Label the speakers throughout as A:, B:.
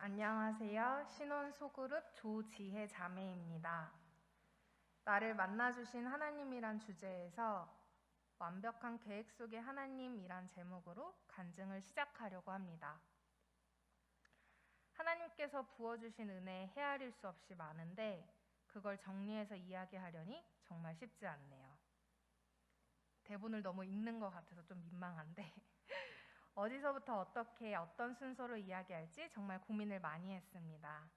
A: 안녕하세요. 신혼 소그룹 조지혜 자매입니다. 나를 만나주신 하나님이란 주제에서 완벽한 계획 속의 하나님이란 제목으로 간증을 시작하려고 합니다. 하나님께서 부어주신 은혜에 헤아릴 수 없이 많은데 그걸 정리해서 이야기하려니 정말 쉽지 않네요. 대본을 너무 읽는 것 같아서 좀 민망한데 어디서부터 어떻게 어떤 순서로 이야기할지 정말 고민을 많이 했습니다.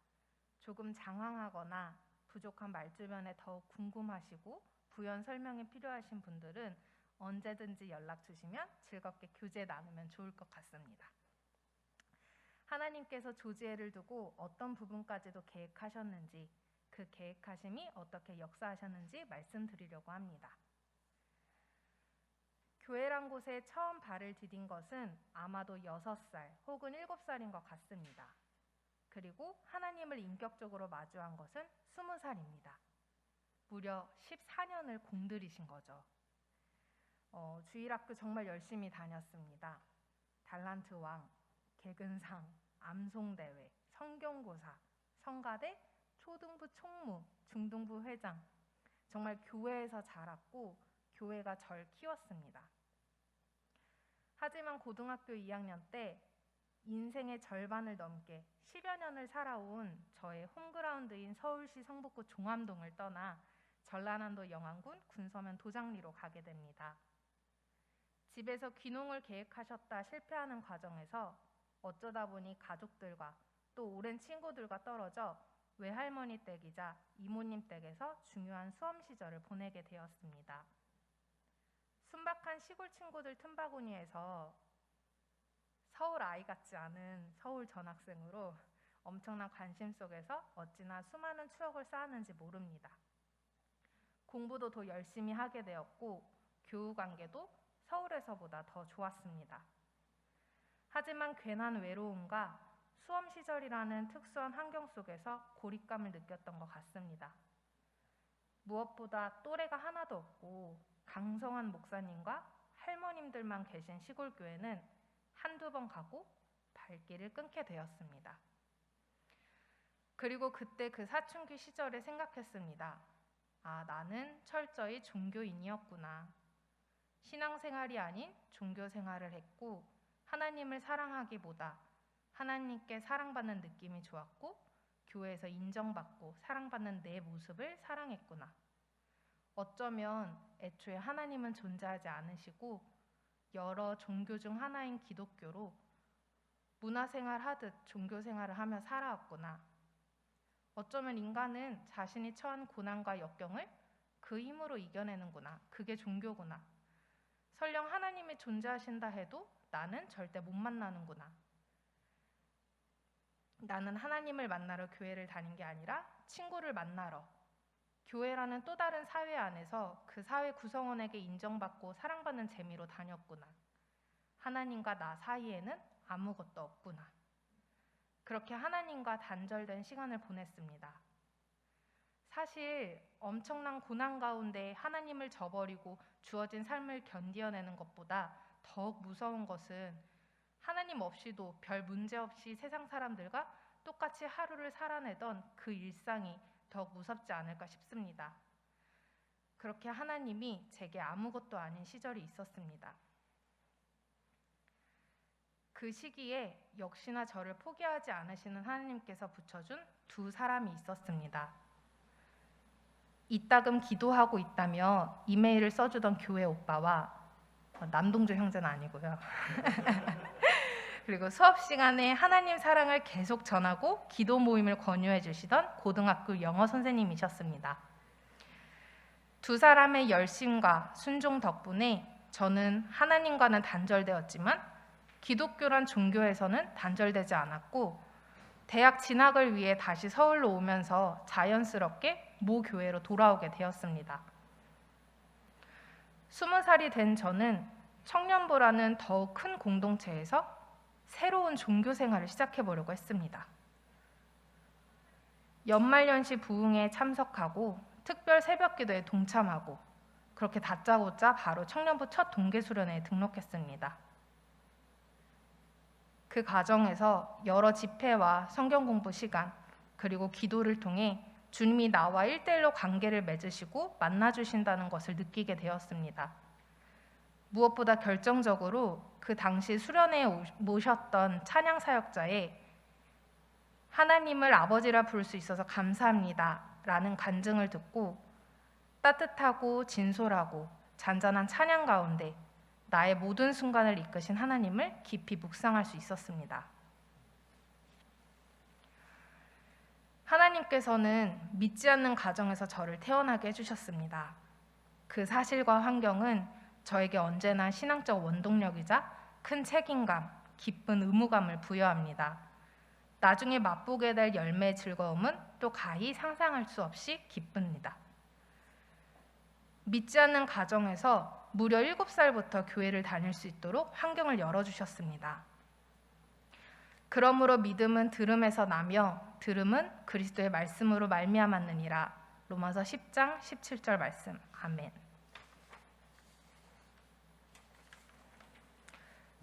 A: 조금 장황하거나 부족한 말주변에 더욱 궁금하시고 부연 설명이 필요하신 분들은 언제든지 연락 주시면 즐겁게 교제 나누면 좋을 것 같습니다. 하나님께서 조지혜를 두고 어떤 부분까지도 계획하셨는지, 그 계획하심이 어떻게 역사하셨는지 말씀드리려고 합니다. 교회란 곳에 처음 발을 디딘 것은 아마도 6살 혹은 7살인 것 같습니다. 그리고 하나님을 인격적으로 마주한 것은 20살입니다. 무려 14년을 공들이신 거죠. 주일학교 정말 열심히 다녔습니다. 달란트 왕, 개근상, 암송대회, 성경고사, 성가대, 초등부 총무, 중등부 회장. 정말 교회에서 자랐고 교회가 절 키웠습니다. 하지만 고등학교 2학년 때 인생의 절반을 넘게 10여 년을 살아온 저의 홈그라운드인 서울시 성북구 종암동을 떠나 전라남도 영암군 군서면 도장리로 가게 됩니다. 집에서 귀농을 계획하셨다 실패하는 과정에서 어쩌다 보니 가족들과 또 오랜 친구들과 떨어져 외할머니 댁이자 이모님 댁에서 중요한 수험 시절을 보내게 되었습니다. 순박한 시골 친구들 틈바구니에서 서울 아이 같지 않은 서울 전학생으로 엄청난 관심 속에서 어찌나 수많은 추억을 쌓았는지 모릅니다. 공부도 더 열심히 하게 되었고 교우 관계도 서울에서보다 더 좋았습니다. 하지만 괜한 외로움과 수험 시절이라는 특수한 환경 속에서 고립감을 느꼈던 것 같습니다. 무엇보다 또래가 하나도 없고 강성한 목사님과 할머님들만 계신 시골교회는 한두 번 가고 발길을 끊게 되었습니다. 그리고 그때 그 사춘기 시절에 생각했습니다. 나는 철저히 종교인이었구나. 신앙생활이 아닌 종교생활을 했고 하나님을 사랑하기보다 하나님께 사랑받는 느낌이 좋았고 교회에서 인정받고 사랑받는 내 모습을 사랑했구나. 어쩌면 애초에 하나님은 존재하지 않으시고 여러 종교 중 하나인 기독교로 문화생활 하듯 종교생활을 하며 살아왔구나. 어쩌면 인간은 자신이 처한 고난과 역경을 그 힘으로 이겨내는구나. 그게 종교구나. 설령 하나님이 존재하신다 해도 나는 절대 못 만나는구나. 나는 하나님을 만나러 교회를 다닌 게 아니라 친구를 만나러 교회라는 또 다른 사회 안에서 그 사회 구성원에게 인정받고 사랑받는 재미로 다녔구나. 하나님과 나 사이에는 아무것도 없구나. 그렇게 하나님과 단절된 시간을 보냈습니다. 사실 엄청난 고난 가운데 하나님을 저버리고 주어진 삶을 견디어내는 것보다 더욱 무서운 것은 하나님 없이도 별 문제 없이 세상 사람들과 똑같이 하루를 살아내던 그 일상이 더욱 무섭지 않을까 싶습니다. 그렇게 하나님이 제게 아무것도 아닌 시절이 있었습니다. 그 시기에 역시나 저를 포기하지 않으시는 하나님께서 붙여준 두 사람이 있었습니다. 이따금 기도하고 있다며 이메일을 써주던 교회 오빠와 남동주 형제는 아니고요. 그리고 수업 시간에 하나님 사랑을 계속 전하고 기도 모임을 권유해 주시던 고등학교 영어 선생님이셨습니다. 두 사람의 열심과 순종 덕분에 저는 하나님과는 단절되었지만 기독교란 종교에서는 단절되지 않았고 대학 진학을 위해 다시 서울로 오면서 자연스럽게 모 교회로 돌아오게 되었습니다. 20살이 된 저는 청년부라는 더욱 큰 공동체에서 새로운 종교 생활을 시작해보려고 했습니다. 연말연시 부흥에 참석하고 특별 새벽기도에 동참하고 그렇게 다짜고짜 바로 청년부 첫 동계수련회에 등록했습니다. 그 과정에서 여러 집회와 성경 공부 시간 그리고 기도를 통해 주님이 나와 1대1로 관계를 맺으시고 만나주신다는 것을 느끼게 되었습니다. 무엇보다 결정적으로 그 당시 수련회에 모셨던 찬양 사역자의 하나님을 아버지라 부를 수 있어서 감사합니다 라는 간증을 듣고 따뜻하고 진솔하고 잔잔한 찬양 가운데 나의 모든 순간을 이끄신 하나님을 깊이 묵상할 수 있었습니다. 하나님께서는 믿지 않는 가정에서 저를 태어나게 해주셨습니다. 그 사실과 환경은 저에게 언제나 신앙적 원동력이자 큰 책임감, 기쁜 의무감을 부여합니다. 나중에 맛보게 될 열매의 즐거움은 또 가히 상상할 수 없이 기쁩니다. 믿지 않는 가정에서 무려 7살부터 교회를 다닐 수 있도록 환경을 열어주셨습니다. 그러므로 믿음은 들음에서 나며 들음은 그리스도의 말씀으로 말미암았느니라. 로마서 10장 17절 말씀. 아멘.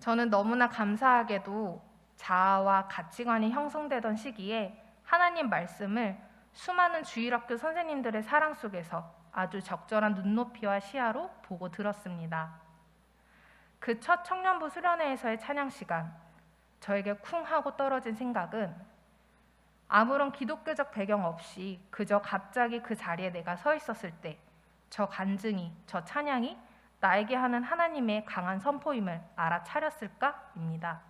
A: 저는 너무나 감사하게도 자아와 가치관이 형성되던 시기에 하나님 말씀을 수많은 주일학교 선생님들의 사랑 속에서 아주 적절한 눈높이와 시야로 보고 들었습니다. 그 첫 청년부 수련회에서의 찬양 시간, 저에게 쿵 하고 떨어진 생각은 아무런 기독교적 배경 없이 그저 갑자기 그 자리에 내가 서 있었을 때 저 간증이, 저 찬양이 나에게 하는 하나님의 강한 선포임을 알아차렸을까입니다.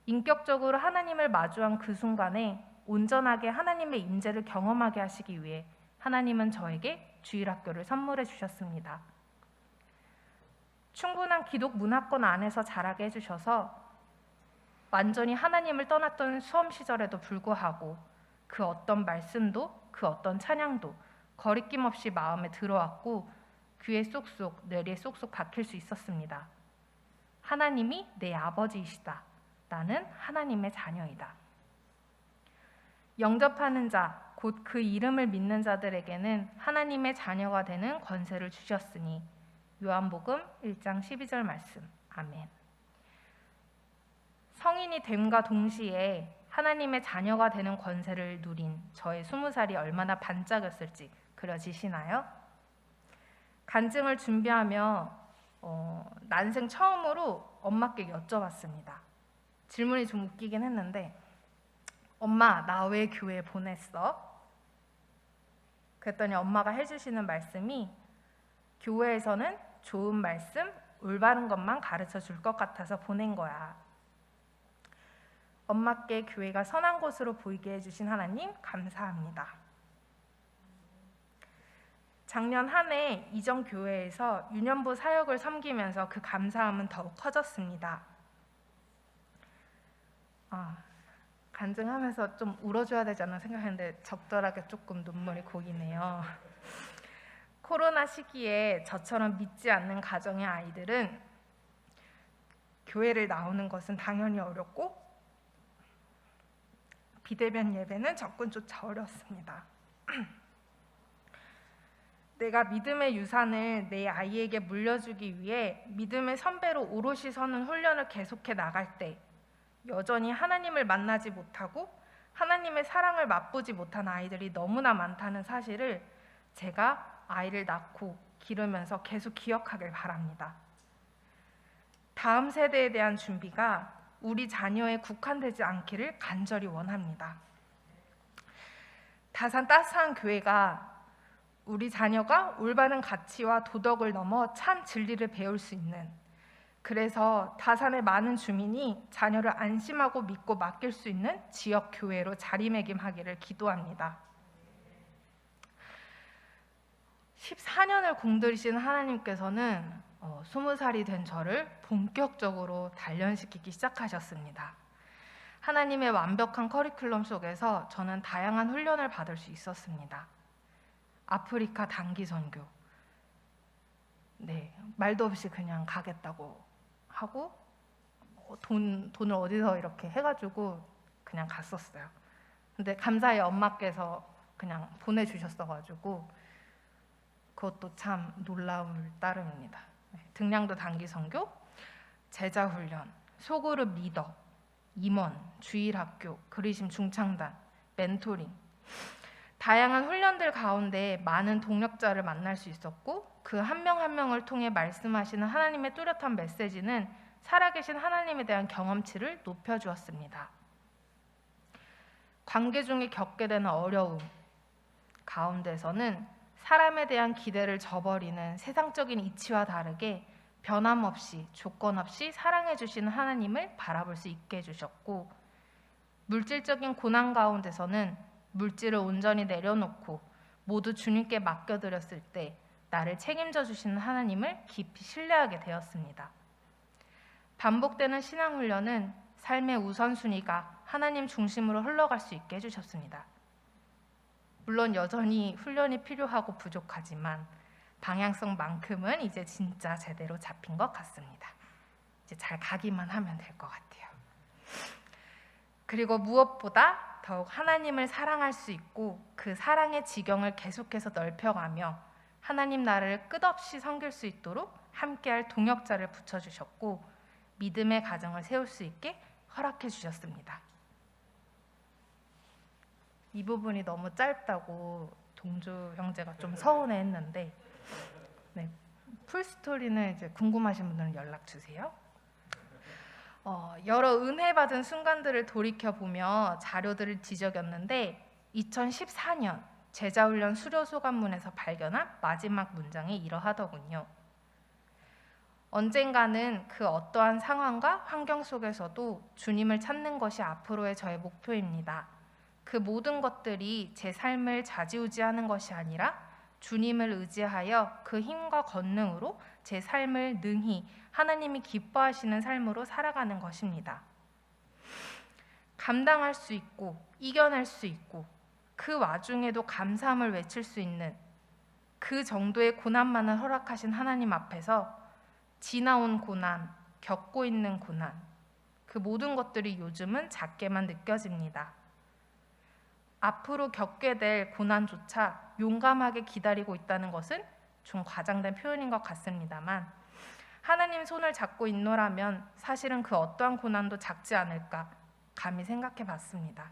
A: 인격적으로 하나님을 마주한 그 순간에 온전하게 하나님의 임재를 경험하게 하시기 위해 하나님은 저에게 주일학교를 선물해 주셨습니다. 충분한 기독 문화권 안에서 자라게 해주셔서 완전히 하나님을 떠났던 수험 시절에도 불구하고 그 어떤 말씀도 그 어떤 찬양도 거리낌 없이 마음에 들어왔고 귀에 쏙쏙 뇌리에 쏙쏙 박힐 수 있었습니다. 하나님이 내 아버지이시다. 나는 하나님의 자녀이다. 영접하는 자, 곧 그 이름을 믿는 자들에게는 하나님의 자녀가 되는 권세를 주셨으니 요한복음 1장 12절 말씀. 아멘. 성인이 됨과 동시에 하나님의 자녀가 되는 권세를 누린 저의 20살이 얼마나 반짝였을지 그려지시나요? 간증을 준비하며 난생 처음으로 엄마께 여쭤봤습니다. 질문이 좀 웃기긴 했는데 엄마, 나 왜 교회에 보냈어? 그랬더니 엄마가 해주시는 말씀이 교회에서는 좋은 말씀, 올바른 것만 가르쳐 줄 것 같아서 보낸 거야. 엄마께 교회가 선한 곳으로 보이게 해주신 하나님 감사합니다. 작년 한 해 이전 교회에서 유년부 사역을 섬기면서 그 감사함은 더욱 커졌습니다. 간증하면서 좀 울어줘야 되지 않나 생각했는데 적절하게 조금 눈물이 고이네요. 코로나 시기에 저처럼 믿지 않는 가정의 아이들은 교회를 나오는 것은 당연히 어렵고 비대면 예배는 접근조차 어렵습니다. 내가 믿음의 유산을 내 아이에게 물려주기 위해 믿음의 선배로 오롯이 서는 훈련을 계속해 나갈 때 여전히 하나님을 만나지 못하고 하나님의 사랑을 맛보지 못한 아이들이 너무나 많다는 사실을 제가 아이를 낳고 기르면서 계속 기억하길 바랍니다. 다음 세대에 대한 준비가 우리 자녀에 국한되지 않기를 간절히 원합니다. 다산 따스한 교회가 우리 자녀가 올바른 가치와 도덕을 넘어 참 진리를 배울 수 있는, 그래서 다산의 많은 주민이 자녀를 안심하고 믿고 맡길 수 있는 지역 교회로 자리매김하기를 기도합니다. 14년을 공들이신 하나님께서는 20살이 된 저를 본격적으로 단련시키기 시작하셨습니다. 하나님의 완벽한 커리큘럼 속에서 저는 다양한 훈련을 받을 수 있었습니다. 아프리카 단기 선교, 말도 없이 그냥 가겠다고 하고 돈을 어디서 이렇게 해가지고 그냥 갔었어요. 근데 감사히 엄마께서 그냥 보내주셨어가지고 그것도 참 놀라울 따름입니다. 등량도 단기 선교, 제자 훈련, 소그룹 리더, 임원, 주일학교, 그리심 중창단, 멘토링, 다양한 훈련들 가운데 많은 동력자를 만날 수 있었고 그 한 명 한 명을 통해 말씀하시는 하나님의 뚜렷한 메시지는 살아계신 하나님에 대한 경험치를 높여주었습니다. 관계 중에 겪게 되는 어려움 가운데서는 사람에 대한 기대를 저버리는 세상적인 이치와 다르게 변함없이 조건 없이 사랑해 주시는 하나님을 바라볼 수 있게 해주셨고, 물질적인 고난 가운데서는 물질을 온전히 내려놓고 모두 주님께 맡겨드렸을 때 나를 책임져 주시는 하나님을 깊이 신뢰하게 되었습니다. 반복되는 신앙훈련은 삶의 우선순위가 하나님 중심으로 흘러갈 수 있게 해주셨습니다. 물론 여전히 훈련이 필요하고 부족하지만 방향성만큼은 이제 진짜 제대로 잡힌 것 같습니다. 이제 잘 가기만 하면 될 것 같아요. 그리고 무엇보다 더욱 하나님을 사랑할 수 있고 그 사랑의 지경을 계속해서 넓혀가며 하나님 나라를 끝없이 섬길 수 있도록 함께할 동역자를 붙여주셨고 믿음의 가정을 세울 수 있게 허락해 주셨습니다. 이 부분이 너무 짧다고 동주 형제가 좀 서운해했는데, 네, 풀스토리는 이제 궁금하신 분들은 연락 주세요. 여러 은혜 받은 순간들을 돌이켜보며 자료들을 뒤적였는데 2014년 제자훈련 수료소감문에서 발견한 마지막 문장이 이러하더군요. 언젠가는 그 어떠한 상황과 환경 속에서도 주님을 찾는 것이 앞으로의 저의 목표입니다. 그 모든 것들이 제 삶을 좌지우지하는 것이 아니라 주님을 의지하여 그 힘과 권능으로 제 삶을 능히 하나님이 기뻐하시는 삶으로 살아가는 것입니다. 감당할 수 있고 이겨낼 수 있고 그 와중에도 감사함을 외칠 수 있는 그 정도의 고난만을 허락하신 하나님 앞에서 지나온 고난, 겪고 있는 고난, 그 모든 것들이 요즘은 작게만 느껴집니다. 앞으로 겪게 될 고난조차 용감하게 기다리고 있다는 것은 좀 과장된 표현인 것 같습니다만 하나님 손을 잡고 있노라면 사실은 그 어떠한 고난도 작지 않을까 감히 생각해 봤습니다.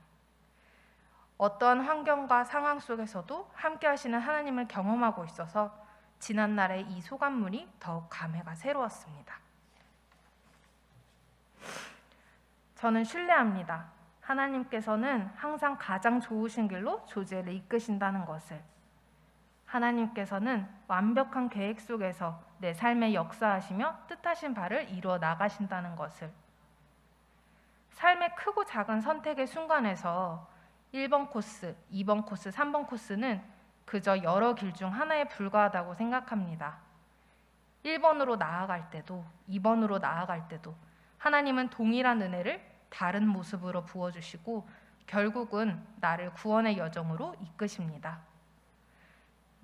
A: 어떠한 환경과 상황 속에서도 함께 하시는 하나님을 경험하고 있어서 지난날의 이 소감문이 더욱 감회가 새로웠습니다. 저는 신뢰합니다. 하나님께서는 항상 가장 좋으신 길로 조제를 이끄신다는 것을, 하나님께서는 완벽한 계획 속에서 내 삶에 역사하시며 뜻하신 바를 이루어 나가신다는 것을, 삶의 크고 작은 선택의 순간에서 1번 코스, 2번 코스, 3번 코스는 그저 여러 길 중 하나에 불과하다고 생각합니다. 1번으로 나아갈 때도 2번으로 나아갈 때도 하나님은 동일한 은혜를 다른 모습으로 부어주시고 결국은 나를 구원의 여정으로 이끄십니다.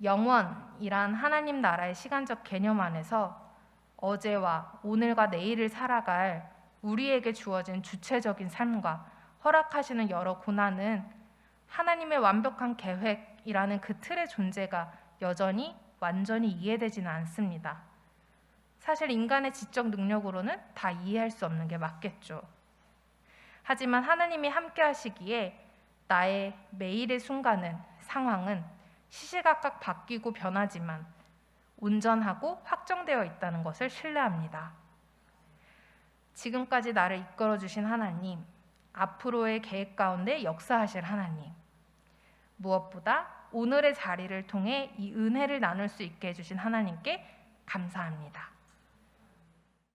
A: 영원이란 하나님 나라의 시간적 개념 안에서 어제와 오늘과 내일을 살아갈 우리에게 주어진 주체적인 삶과 허락하시는 여러 고난은 하나님의 완벽한 계획이라는 그 틀의 존재가 여전히 완전히 이해되지는 않습니다. 사실 인간의 지적 능력으로는 다 이해할 수 없는 게 맞겠죠. 하지만 하나님이 함께 하시기에 나의 매일의 순간은, 상황은 시시각각 바뀌고 변하지만 온전하고 확정되어 있다는 것을 신뢰합니다. 지금까지 나를 이끌어 주신 하나님, 앞으로의 계획 가운데 역사하실 하나님, 무엇보다 오늘의 자리를 통해 이 은혜를 나눌 수 있게 해주신 하나님께 감사합니다.